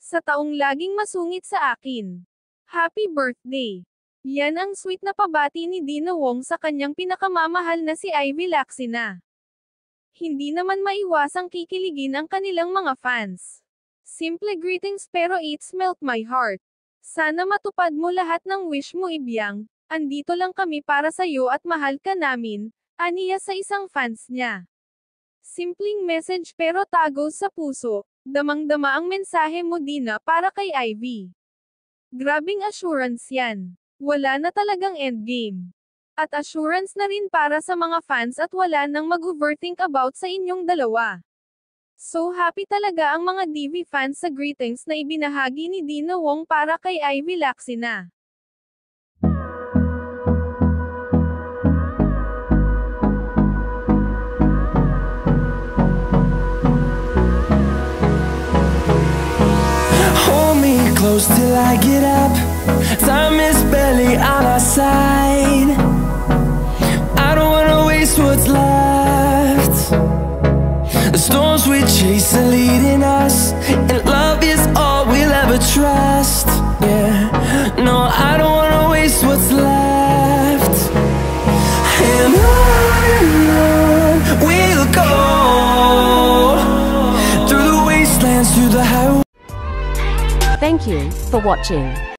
sa taong laging masungit sa akin. Happy birthday! Yan ang sweet na pabati ni Dina Wong sa kanyang pinakamamahal na si Ivy Lacsina. Hindi naman maiwasang kikiligin ang kanilang mga fans. Simple greetings pero it's melt my heart. Sana matupad mo lahat ng wish mo, Ibyang. Andito lang kami para sa'yo at mahal ka namin, aniya sa isang fans niya. Simpleng message pero tago sa puso, damang-dama ang mensahe mo, Dina, para kay Ivy. Grabing assurance yan. Wala na talagang endgame. At assurance na rin para sa mga fans at wala nang mag-overthink about sa inyong dalawa. So happy talaga ang mga DV fans sa greetings na ibinahagi ni Dina Wong para kay Ivy Lacsina. Hold me close till I get up. Time is barely on our side. I don't wanna waste what's left. The storms we chase are leading us, and love is all we'll ever trust. Yeah, no, I don't wanna waste what's left. And on we'll go, through the wastelands, through the highways. Thank you for watching.